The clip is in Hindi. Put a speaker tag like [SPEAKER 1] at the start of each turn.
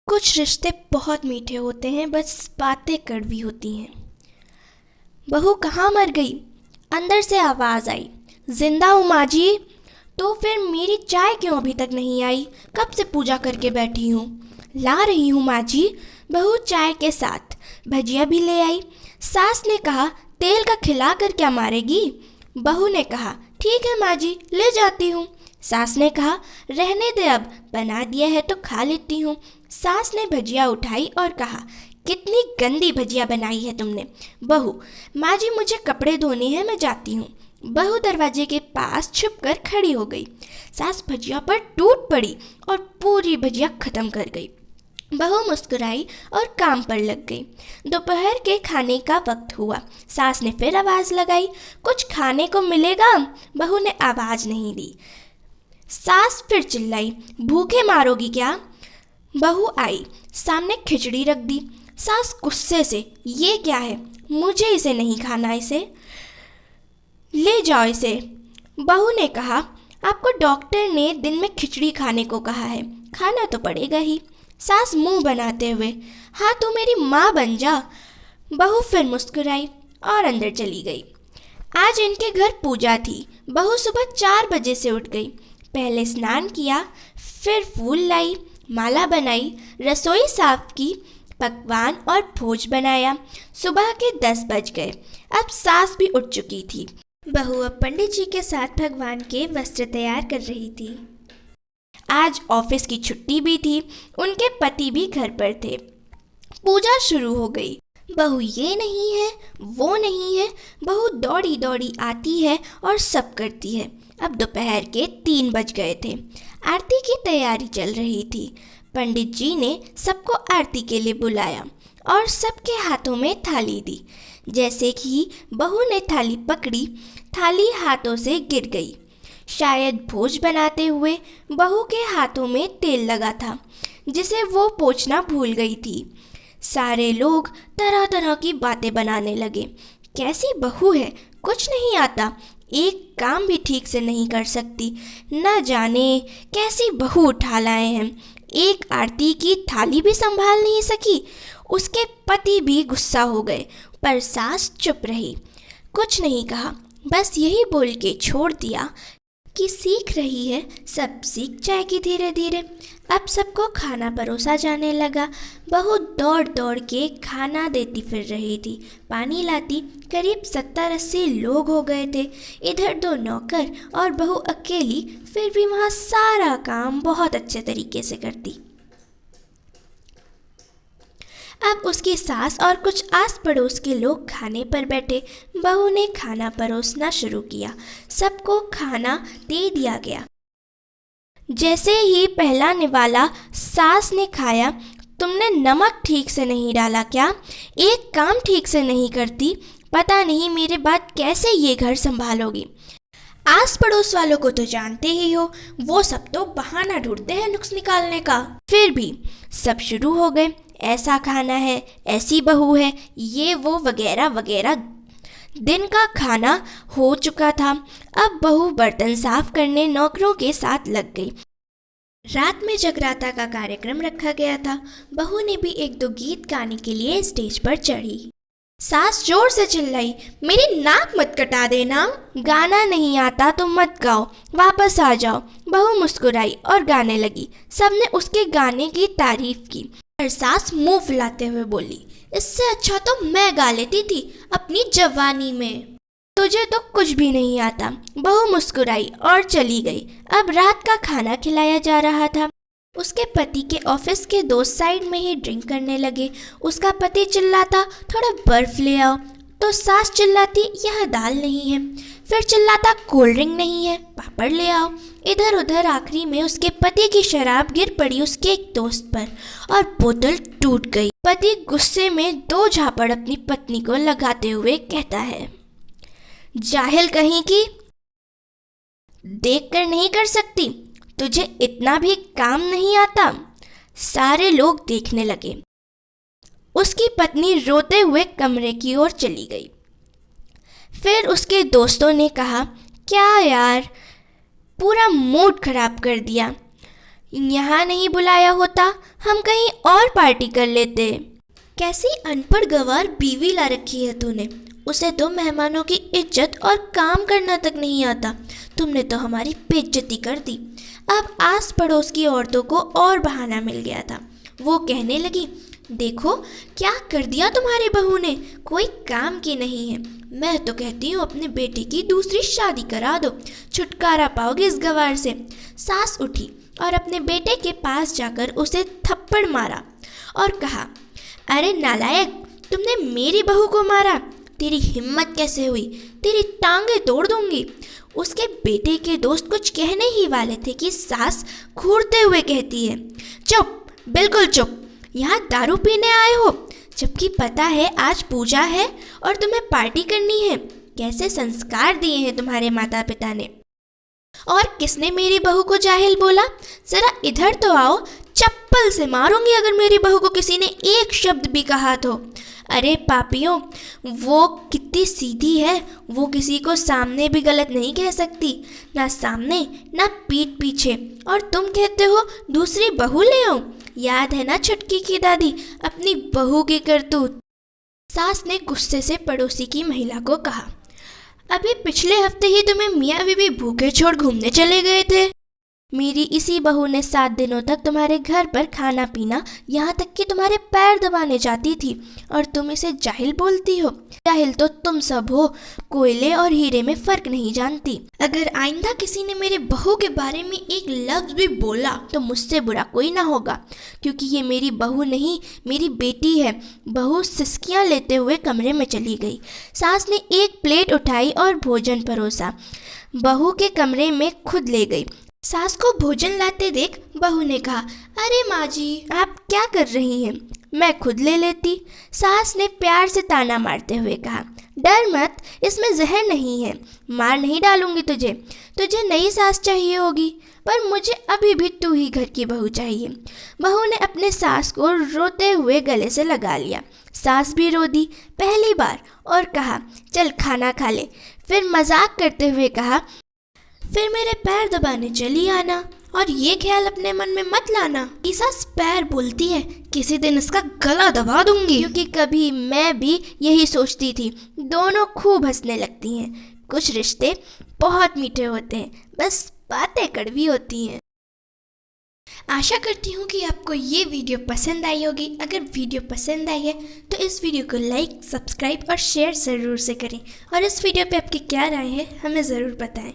[SPEAKER 1] कुछ रिश्ते बहुत मीठे होते हैं, बस बातें कड़वी होती हैं। बहू कहाँ मर गई? अंदर से आवाज़ आई। जिंदा हूँ माँ जी। तो फिर मेरी चाय क्यों अभी तक नहीं आई? कब से पूजा करके बैठी हूँ। ला रही हूँ माँ जी। बहू चाय के साथ भजिया भी ले आई। सास ने कहा, तेल का खिला कर क्या मारेगी? बहू ने कहा, ठीक है माँ जी, ले जाती हूँ। सास ने कहा, रहने दे, अब बना दिया है तो खा लेती हूँ। सास ने भजिया उठाई और कहा, कितनी गंदी भजिया बनाई है तुमने। बहू, माँ जी मुझे कपड़े धोने हैं, मैं जाती हूँ। बहू दरवाजे के पास छुपकर खड़ी हो गई। सास भजिया पर टूट पड़ी और पूरी भजिया खत्म कर गई। बहू मुस्कुराई और काम पर लग गई। दोपहर के खाने का वक्त हुआ। सास ने फिर आवाज़ लगाई, कुछ खाने को मिलेगा? बहू ने आवाज़ नहीं दी। सास फिर चिल्लाई, भूखे मारोगी क्या? बहू आई, सामने खिचड़ी रख दी। सास गुस्से से, ये क्या है? मुझे इसे नहीं खाना, इसे ले जाओ इसे। बहू ने कहा, आपको डॉक्टर ने दिन में खिचड़ी खाने को कहा है, खाना तो पड़ेगा ही। सास मुंह बनाते हुए, हाँ तू मेरी माँ बन जा। बहू फिर मुस्कुराई और अंदर चली गई। आज इनके घर पूजा थी। बहू सुबह 4 बजे से उठ गई। पहले स्नान किया, फिर फूल लाई, माला बनाई, रसोई साफ की, पकवान और भोज बनाया। सुबह के 10 बज गए। अब सास भी उठ चुकी थी। बहू अब पंडित जी के साथ भगवान के वस्त्र तैयार कर रही थी। आज ऑफिस की छुट्टी भी थी। उनके पति भी घर पर थे। पूजा शुरू हो गई। बहू ये नहीं है, वो नहीं है। बहू दौड़ी दौड़ी आती है और सब करती है। अब दोपहर के 3 बज गए थे। आरती की तैयारी चल रही थी। पंडित जी ने सबको आरती के लिए बुलाया और सबके हाथों में थाली दी। जैसे कि बहू ने थाली पकड़ी, थाली हाथों से गिर गई। शायद भोज बनाते हुए बहू के हाथों में तेल लगा था, जिसे वो पोंछना भूल गई थी। सारे लोग तरह तरह की बातें बनाने लगे। कैसी बहू है, कुछ नहीं आता, एक काम भी ठीक से नहीं कर सकती, न जाने कैसी बहू उठा लाए हैं। एक आरती की थाली भी संभाल नहीं सकी। उसके पति भी गुस्सा हो गए, पर सास चुप रही, कुछ नहीं कहा, बस यही बोल के छोड़ दिया कि सीख रही है, सब सीख जाएगी धीरे धीरे। अब सबको खाना परोसा जाने लगा। बहू दौड़ दौड़ के खाना देती फिर रही थी, पानी लाती। करीब 70-80 लोग हो गए थे। इधर 2 नौकर और बहू अकेली, फिर भी वहाँ सारा काम बहुत अच्छे तरीके से करती। अब उसकी सास और कुछ आस पड़ोस के लोग खाने पर बैठे। बहू ने खाना परोसना शुरू किया। सबको खाना दे दिया गया। जैसे ही पहला निवाला सास ने खाया, तुमने नमक ठीक से नहीं डाला क्या? एक काम ठीक से नहीं करती, पता नहीं मेरे बाद कैसे ये घर संभालोगी। आस पड़ोस वालों को तो जानते ही हो, वो सब तो बहाना ढूंढते हैं नुक्स निकालने का। फिर भी सब शुरू हो गए, ऐसा खाना है, ऐसी बहू है, ये वो वगैरह वगैरह। दिन का खाना हो चुका था। अब बहू बर्तन साफ करने नौकरों के साथ लग गई। रात में जगराता का कार्यक्रम रखा गया था। बहू ने भी 1-2 गीत गाने के लिए स्टेज पर चढ़ी। सास जोर से चिल्लाई, मेरी नाक मत कटा देना। गाना नहीं आता तो मत गाओ, वापस आ जाओ। बहू मुस्कुराई और गाने लगी। सबने उसके गाने की तारीफ की, पर सास मुंह फुलाते हुए बोली, इससे अच्छा तो मैं गा लेती थी अपनी जवानी में, तुझे तो कुछ भी नहीं आता। बहू मुस्कुराई और चली गई। अब रात का खाना खिलाया जा रहा था। उसके पति के ऑफिस के दोस्त साइड में ही ड्रिंक करने लगे। उसका पति चिल्लाता, थोड़ा बर्फ ले आओ, तो सास चिल्लाती, यह दाल नहीं है। फिर चिल्लाता, कोल्ड ड्रिंक नहीं है, पापड़ ले आओ। इधर उधर आखिरी में उसके पति की शराब गिर पड़ी उसके एक दोस्त पर और बोतल टूट गई। पति गुस्से में 2 झापड़ अपनी पत्नी को लगाते हुए कहता है, जाहिल कहीं की, देख कर नहीं कर सकती, तुझे इतना भी काम नहीं आता। सारे लोग देखने लगे। उसकी पत्नी रोते हुए कमरे की ओर चली गई। फिर उसके दोस्तों ने कहा, क्या यार, पूरा मूड खराब कर दिया। यहाँ नहीं बुलाया होता, हम कहीं और पार्टी कर लेते। कैसी अनपढ़ गंवार बीवी ला रखी है तूने। उसे तो मेहमानों की इज्जत और काम करना तक नहीं आता। तुमने तो हमारी बेइज्जती कर दी। अब आस पड़ोस की औरतों को और बहाना मिल गया था। वो कहने लगी, देखो क्या कर दिया तुम्हारी बहू ने, कोई काम की नहीं है। मैं तो कहती हूँ अपने बेटे की दूसरी शादी करा दो, छुटकारा पाओगे इस गंवार से। सास उठी और अपने बेटे के पास जाकर उसे थप्पड़ मारा और कहा, अरे नालायक, तुमने मेरी बहू को मारा, तेरी हिम्मत कैसे हुई, तेरी टांगे तोड़ दूंगी। उसके बेटे के दोस्त कुछ कहने ही वाले थे कि सास घूरते हुए कहती है, चुप, बिल्कुल चुप, यहाँ दारू पीने आए हो, जबकि पता है आज पूजा है और तुम्हें पार्टी करनी है। कैसे संस्कार दिए हैं तुम्हारे माता पिता ने। और किसने मेरी बहू को जाहिल बोला, जरा इधर तो आओ, चप्पल से मारूंगी अगर मेरी बहू को किसी ने एक शब्द भी कहा तो। अरे पापियों, वो कितनी सीधी है, वो किसी को सामने भी गलत नहीं कह सकती, ना सामने ना पीठ पीछे, और तुम कहते हो दूसरी बहू ले आओ। याद है ना छुटकी की दादी, अपनी बहू की करतूत। सास ने गुस्से से पड़ोसी की महिला को कहा, अभी पिछले हफ्ते ही तुम्हें मियाँ बीबी भूखे छोड़ घूमने चले गए थे। मेरी इसी बहू ने 7 दिनों तक तुम्हारे घर पर खाना पीना, यहाँ तक कि तुम्हारे पैर दबाने जाती थी, और तुम इसे जाहिल बोलती हो। जाहिल तो तुम सब हो, कोयले और हीरे में फ़र्क नहीं जानती। अगर आइंदा किसी ने मेरे बहू के बारे में एक लफ्ज़ भी बोला तो मुझसे बुरा कोई ना होगा, क्योंकि ये मेरी बहू नहीं, मेरी बेटी है। बहू सिसकियाँ लेते हुए कमरे में चली गई। सास ने एक प्लेट उठाई और भोजन परोसा, बहू के कमरे में खुद ले गई। सास को भोजन लाते देख बहू ने कहा, अरे माँ जी, आप क्या कर रही हैं, मैं खुद ले लेती। सास ने प्यार से ताना मारते हुए कहा, डर मत, इसमें जहर नहीं है, मार नहीं डालूंगी तुझे। तुझे नई सास चाहिए होगी, पर मुझे अभी भी तू ही घर की बहू चाहिए। बहू ने अपने सास को रोते हुए गले से लगा लिया। सास भी रो दी पहली बार और कहा, चल खाना खा ले। फिर मजाक करते हुए कहा, फिर मेरे पैर दबाने चली आना, और ये ख्याल अपने मन में मत लाना कि सास पैर बोलती है, किसी दिन इसका गला दबा दूंगी। क्योंकि कभी मैं भी यही सोचती थी। दोनों खूब हंसने लगती हैं। कुछ रिश्ते बहुत मीठे होते हैं, बस बातें कड़वी होती हैं। आशा करती हूँ कि आपको ये वीडियो पसंद आई होगी। अगर वीडियो पसंद आई है तो इस वीडियो को लाइक, सब्सक्राइब और शेयर ज़रूर से करें, और इस वीडियो पे आपकी क्या राय है हमें ज़रूर बताएं।